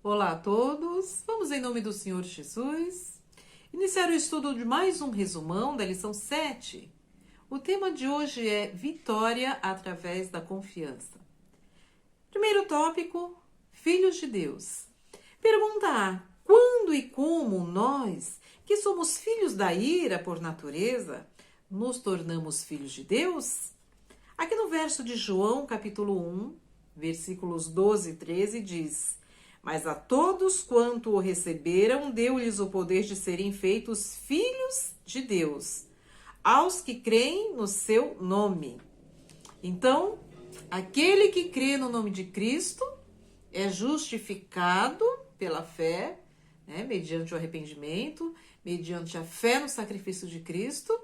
Olá a todos, vamos em nome do Senhor Jesus iniciar o estudo de mais um resumão da lição 7. O tema de hoje é Vitória através da confiança. Primeiro tópico, Filhos de Deus. Pergunta A: quando e como nós, que somos filhos da ira por natureza, nos tornamos filhos de Deus? Aqui no verso de João, capítulo 1, versículos 12 e 13, diz: Mas a todos quanto o receberam, deu-lhes o poder de serem feitos filhos de Deus, aos que creem no seu nome. Então, aquele que crê no nome de Cristo é justificado pela fé, mediante o arrependimento, mediante a fé no sacrifício de Cristo.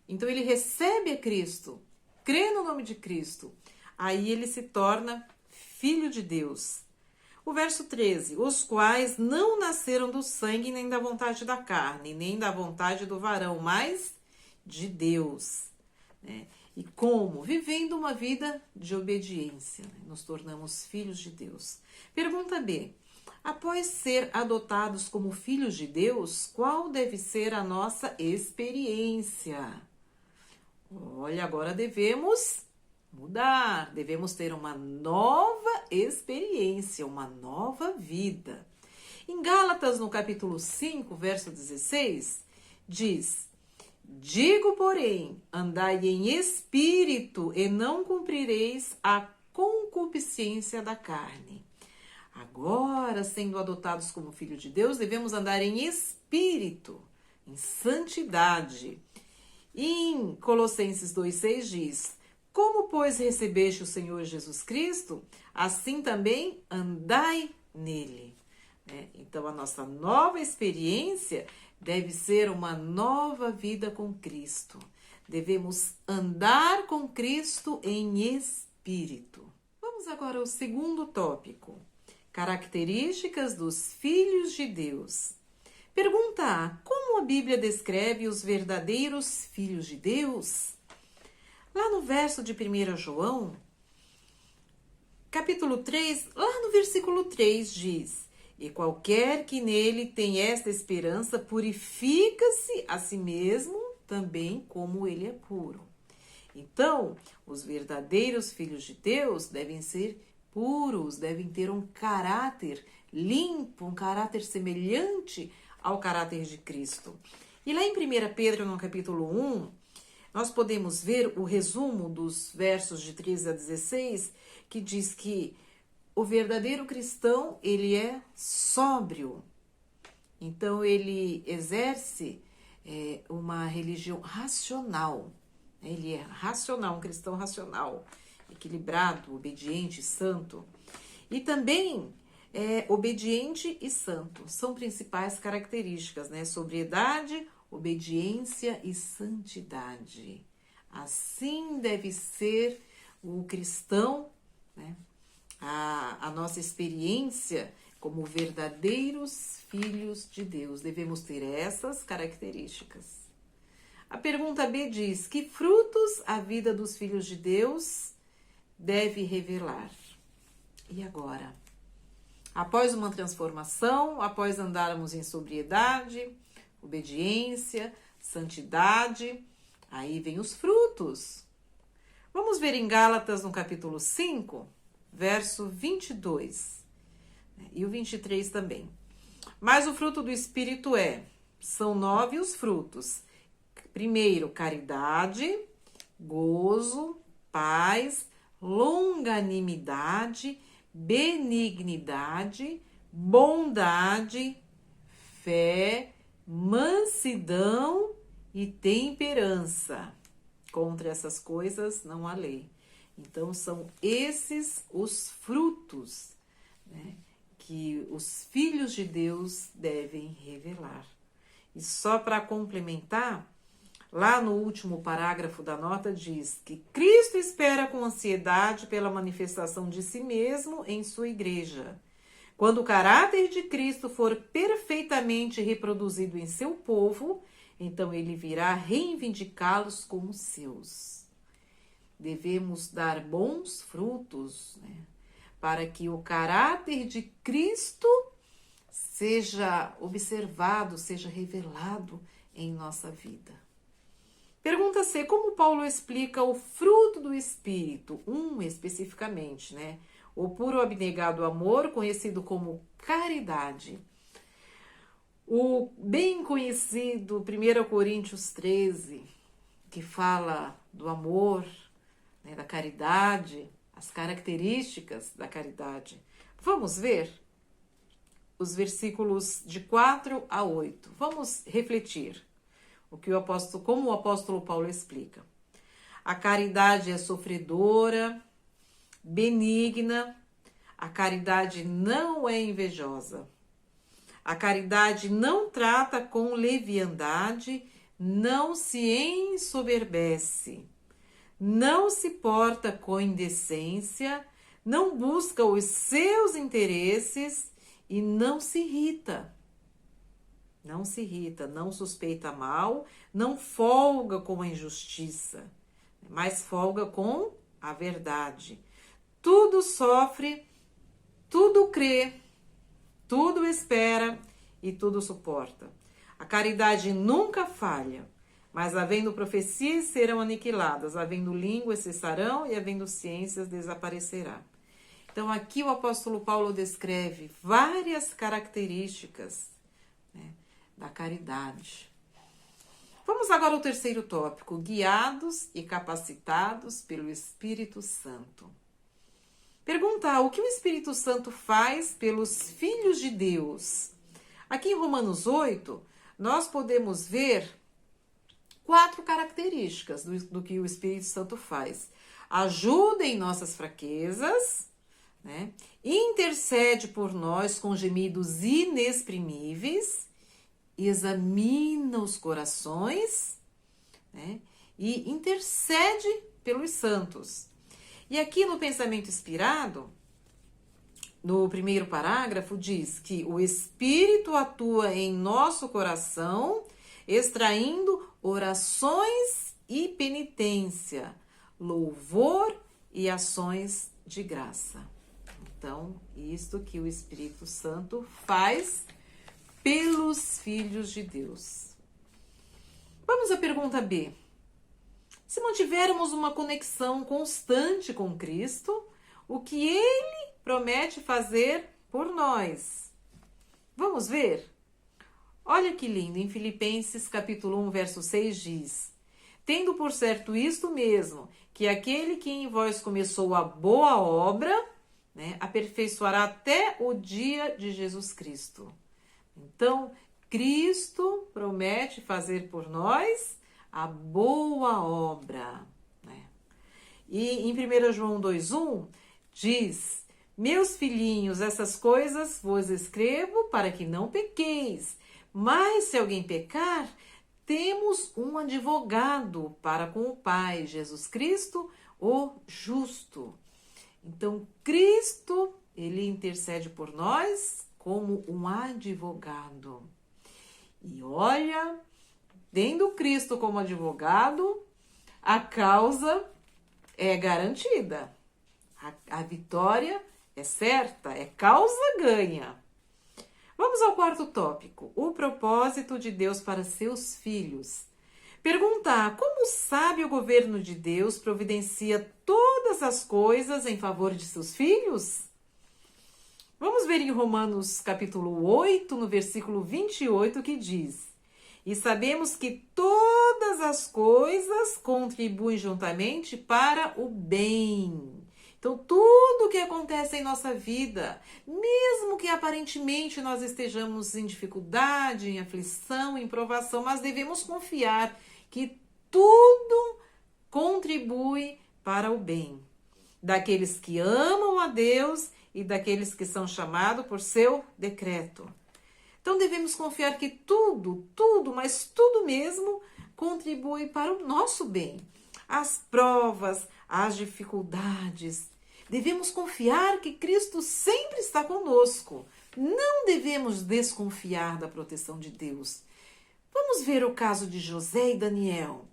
Então, ele recebe a Cristo, crê no nome de Cristo, aí ele se torna filho de Deus. O verso 13, os quais não nasceram do sangue, nem da vontade da carne, nem da vontade do varão, mas de Deus. E como? Vivendo uma vida de obediência, nos tornamos filhos de Deus. Pergunta B, após ser adotados como filhos de Deus, qual deve ser a nossa experiência? Olha, agora devemos mudar, devemos ter uma nova experiência, uma nova vida. Em Gálatas, no capítulo 5, verso 16, diz: Digo, porém, andai em espírito e não cumprireis a concupiscência da carne. Agora, sendo adotados como filho de Deus, devemos andar em espírito, em santidade. Em Colossenses 2,6 diz: Como, pois, recebeste o Senhor Jesus Cristo, assim também andai nele. Então, a nossa nova experiência deve ser uma nova vida com Cristo. Devemos andar com Cristo em espírito. Vamos agora ao segundo tópico: características dos filhos de Deus. Pergunta A: como a Bíblia descreve os verdadeiros filhos de Deus? Lá no verso de 1 João, capítulo 3, lá no versículo 3 diz: E qualquer que nele tem esta esperança purifica-se a si mesmo, também como ele é puro. Então, os verdadeiros filhos de Deus devem ser puros, devem ter um caráter limpo, um caráter semelhante ao caráter de Cristo. E lá em 1 Pedro, no capítulo 1, nós podemos ver o resumo dos versos de 13 a 16, que diz que o verdadeiro cristão, ele é sóbrio. Então, ele exerce uma religião racional. Ele é racional, um cristão racional, equilibrado, obediente, santo. E também obediente e santo. São principais características, Sobriedade, obediência e santidade. Assim deve ser o cristão, a nossa experiência como verdadeiros filhos de Deus. Devemos ter essas características. A pergunta B diz: que frutos a vida dos filhos de Deus deve revelar? E agora? Após uma transformação, após andarmos em sobriedade, obediência, santidade, aí vem os frutos. Vamos ver em Gálatas, no capítulo 5, verso 22, e o 23 também. Mas o fruto do Espírito são 9 os frutos. Primeiro, caridade, gozo, paz, longanimidade, benignidade, bondade, fé, mansidão e temperança. Contra essas coisas não há lei. Então, são esses os frutos, que os filhos de Deus devem revelar. E só para complementar, lá no último parágrafo da nota diz que Cristo espera com ansiedade pela manifestação de si mesmo em sua igreja. Quando o caráter de Cristo for perfeitamente reproduzido em seu povo, então ele virá reivindicá-los como seus. Devemos dar bons frutos, para que o caráter de Cristo seja observado, seja revelado em nossa vida. Pergunta C, como Paulo explica o fruto do Espírito? Especificamente, né? O puro abnegado amor, conhecido como caridade. O bem conhecido 1 Coríntios 13, que fala do amor, né, da caridade, as características da caridade. Vamos ver os versículos de 4 a 8. Vamos refletir como o apóstolo Paulo explica. A caridade é sofredora, benigna, a caridade não é invejosa. A caridade não trata com leviandade, não se ensoberbece, não se porta com indecência, não busca os seus interesses e não se irrita. Não se irrita, não suspeita mal, não folga com a injustiça, mas folga com a verdade. Tudo sofre, tudo crê, tudo espera e tudo suporta. A caridade nunca falha, mas havendo profecias serão aniquiladas, havendo línguas cessarão e havendo ciências desaparecerá. Então aqui o apóstolo Paulo descreve várias características, né, da caridade. Vamos agora ao terceiro tópico, guiados e capacitados pelo Espírito Santo. Perguntar o que o Espírito Santo faz pelos filhos de Deus. Aqui em Romanos 8, nós podemos ver 4 características do que o Espírito Santo faz. Ajuda em nossas fraquezas, né? Intercede por nós com gemidos inexprimíveis, examina os corações, né? E intercede pelos santos. E aqui no pensamento inspirado, no primeiro parágrafo, diz que o Espírito atua em nosso coração, extraindo orações e penitência, louvor e ações de graça. Então, isto que o Espírito Santo faz pelos filhos de Deus. Vamos à pergunta B. Se mantivermos uma conexão constante com Cristo, o que Ele promete fazer por nós? Vamos ver? Olha que lindo, em Filipenses capítulo 1, verso 6 diz: tendo por certo isto mesmo, que aquele que em vós começou a boa obra, né, aperfeiçoará até o dia de Jesus Cristo. Então, Cristo promete fazer por nós a boa obra, né? E em 1 João 2,1 diz: meus filhinhos, essas coisas vos escrevo para que não pequeis. Mas se alguém pecar, temos um advogado para com o Pai, Jesus Cristo, o justo. Então, Cristo, ele intercede por nós como um advogado. E olha, tendo Cristo como advogado, a causa é garantida. A vitória é certa, é causa ganha. Vamos ao quarto tópico, o propósito de Deus para seus filhos. Perguntar, como sabe o governo de Deus providencia todas as coisas em favor de seus filhos? Vamos ver em Romanos capítulo 8, no versículo 28, que diz: e sabemos que todas as coisas contribuem juntamente para o bem. Então, tudo que acontece em nossa vida, mesmo que aparentemente nós estejamos em dificuldade, em aflição, em provação, mas devemos confiar que tudo contribui para o bem daqueles que amam a Deus e daqueles que são chamados por seu decreto. Então, devemos confiar que tudo, mas tudo mesmo contribui para o nosso bem. As provas, as dificuldades. Devemos confiar que Cristo sempre está conosco. Não devemos desconfiar da proteção de Deus. Vamos ver o caso de José e Daniel.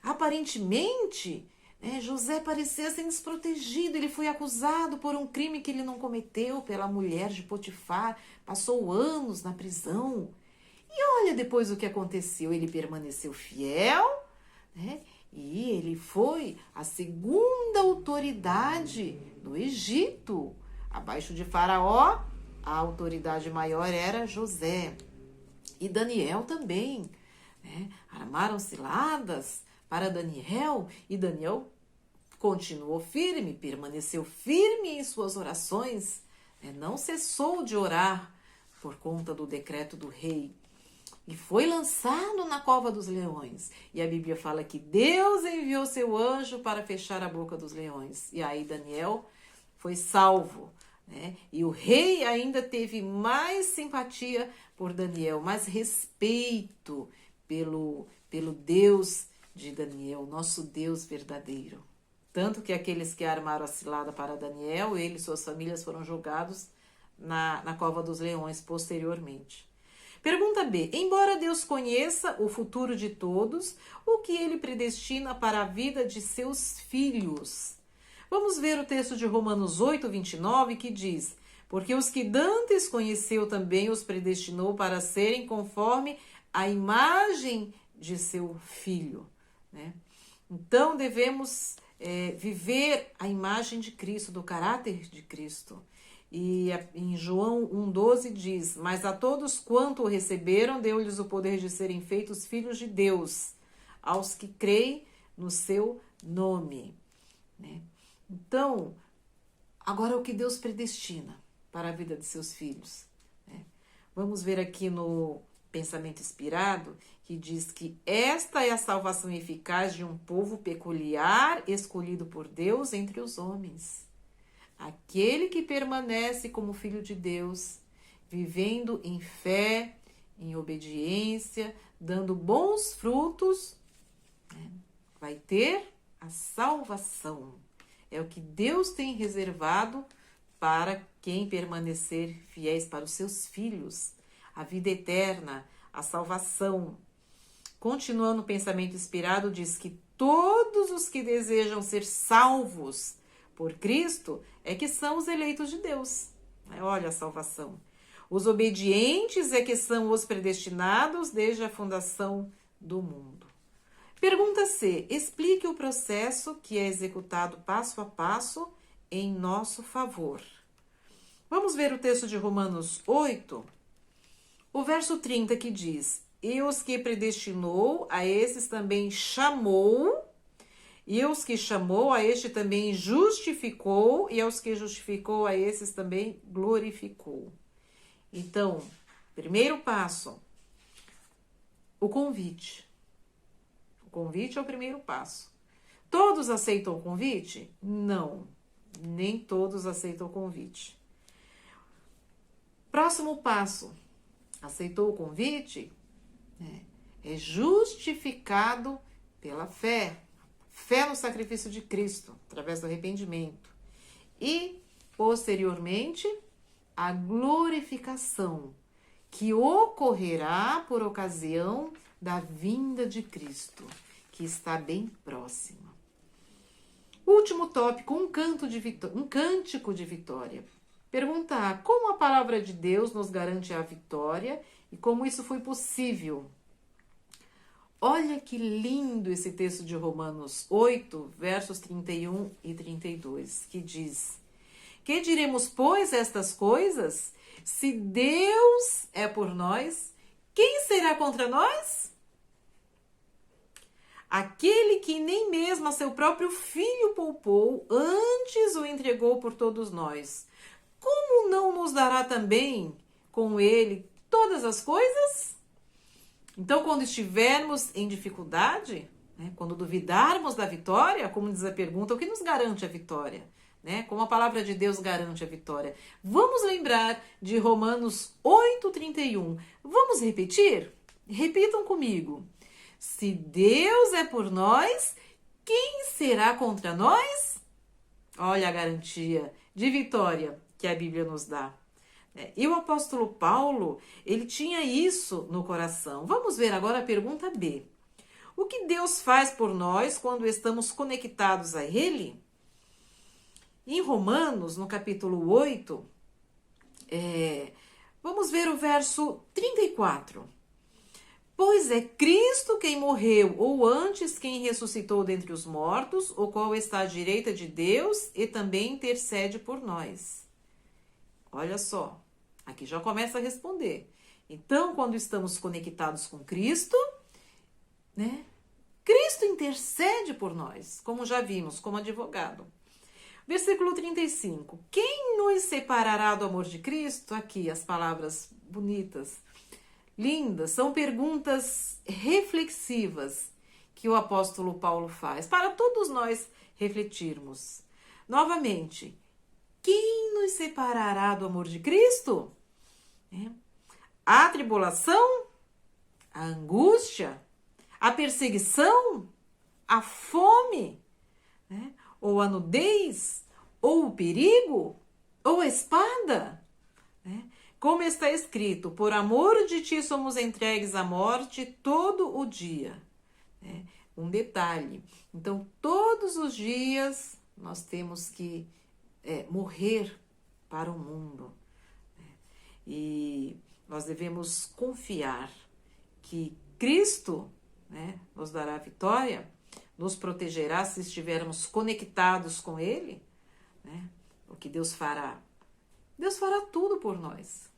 Aparentemente, José parecia ser desprotegido, ele foi acusado por um crime que ele não cometeu pela mulher de Potifar, passou anos na prisão. E olha depois o que aconteceu, ele permaneceu fiel, né? E ele foi a segunda autoridade no Egito. Abaixo de Faraó, a autoridade maior era José. E Daniel também, né? Armaram ciladas para Daniel, e Daniel continuou firme, permaneceu firme em suas orações, né? Não cessou de orar por conta do decreto do rei. E foi lançado na cova dos leões. E a Bíblia fala que Deus enviou seu anjo para fechar a boca dos leões. E aí Daniel foi salvo, né? E o rei ainda teve mais simpatia por Daniel, mais respeito pelo Deus de Daniel, nosso Deus verdadeiro. Tanto que aqueles que armaram a cilada para Daniel, ele e suas famílias foram julgados na cova dos leões posteriormente. Pergunta B. Embora Deus conheça o futuro de todos, o que ele predestina para a vida de seus filhos? Vamos ver o texto de Romanos 8, 29, que diz: porque os que dantes conheceu também os predestinou para serem conforme a imagem de seu filho, né? Então devemos viver a imagem de Cristo, do caráter de Cristo. E em João 1,12 diz: mas a todos quanto o receberam, deu-lhes o poder de serem feitos filhos de Deus, aos que creem no seu nome, né? Então, agora o que Deus predestina para a vida de seus filhos, né? Vamos ver aqui no Pensamento Inspirado, que diz que esta é a salvação eficaz de um povo peculiar, escolhido por Deus entre os homens. Aquele que permanece como filho de Deus, vivendo em fé, em obediência, dando bons frutos, né, vai ter a salvação. É o que Deus tem reservado para quem permanecer fiéis, para os seus filhos. A vida eterna, a salvação. Continuando o Pensamento Inspirado, diz que todos os que desejam ser salvos por Cristo é que são os eleitos de Deus. Olha a salvação. Os obedientes é que são os predestinados desde a fundação do mundo. Pergunta C. Explique o processo que é executado passo a passo em nosso favor. Vamos ver o texto de Romanos 8, o verso 30, que diz: e os que predestinou, a esses também chamou, e os que chamou, a este também justificou, e aos que justificou, a esses também glorificou. Então, primeiro passo, o convite. O convite é o primeiro passo. Todos aceitam o convite? Não, nem todos aceitam o convite. Próximo passo, aceitou o convite? É justificado pela fé. Fé no sacrifício de Cristo, através do arrependimento. E, posteriormente, a glorificação, que ocorrerá por ocasião da vinda de Cristo, que está bem próxima. Último tópico, um cântico de vitória. Pergunta A. Como a palavra de Deus nos garante a vitória e como isso foi possível? Olha que lindo esse texto de Romanos 8, versos 31 e 32, que diz: que diremos, pois, estas coisas? Se Deus é por nós, quem será contra nós? Aquele que nem mesmo a seu próprio filho poupou, antes o entregou por todos nós, como não nos dará também com ele todas as coisas? Então, quando estivermos em dificuldade, né, quando duvidarmos da vitória, como diz a pergunta, o que nos garante a vitória? Né? Como a palavra de Deus garante a vitória? Vamos lembrar de Romanos 8:31. Vamos repetir? Repitam comigo. Se Deus é por nós, quem será contra nós? Olha a garantia de vitória que a Bíblia nos dá. E o apóstolo Paulo, ele tinha isso no coração. Vamos ver agora a pergunta B. O que Deus faz por nós quando estamos conectados a Ele? Em Romanos, no capítulo 8, vamos ver o verso 34. Pois é Cristo quem morreu, ou antes quem ressuscitou dentre os mortos, o qual está à direita de Deus e também intercede por nós. Olha só, aqui já começa a responder. Então, quando estamos conectados com Cristo, né? Cristo intercede por nós, como já vimos, como advogado. Versículo 35. Quem nos separará do amor de Cristo? Aqui as palavras bonitas, lindas, são perguntas reflexivas que o apóstolo Paulo faz para todos nós refletirmos. Novamente, quem nos separará do amor de Cristo? A tribulação? A angústia? A perseguição? A fome? Ou a nudez? Ou o perigo? Ou a espada? Como está escrito, por amor de ti somos entregues à morte todo o dia. Um detalhe, então todos os dias nós temos que morrer para o mundo. E nós devemos confiar que Cristo nos dará vitória, nos protegerá se estivermos conectados com Ele. O que Deus fará? Deus fará tudo por nós,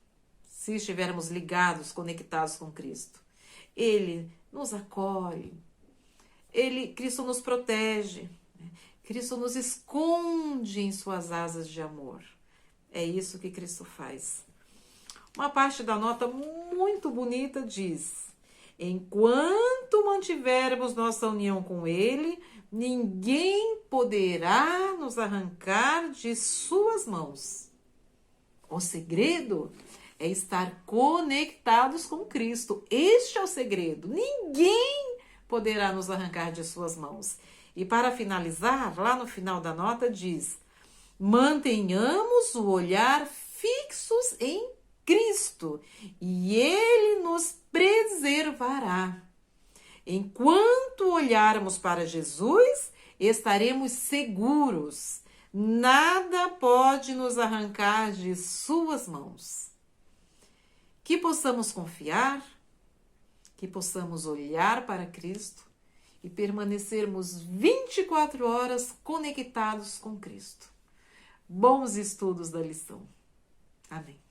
se estivermos ligados, conectados com Cristo. Ele nos acolhe, Cristo nos protege, Cristo nos esconde em suas asas de amor. É isso que Cristo faz. Uma parte da nota muito bonita diz: enquanto mantivermos nossa união com Ele, ninguém poderá nos arrancar de suas mãos. O segredo é estar conectados com Cristo. Este é o segredo. Ninguém poderá nos arrancar de suas mãos. E para finalizar, lá no final da nota diz: mantenhamos o olhar fixos em Cristo e Ele nos preservará. Enquanto olharmos para Jesus, estaremos seguros. Nada pode nos arrancar de suas mãos. Que possamos confiar, que possamos olhar para Cristo e permanecermos 24 horas conectados com Cristo. Bons estudos da lição. Amém.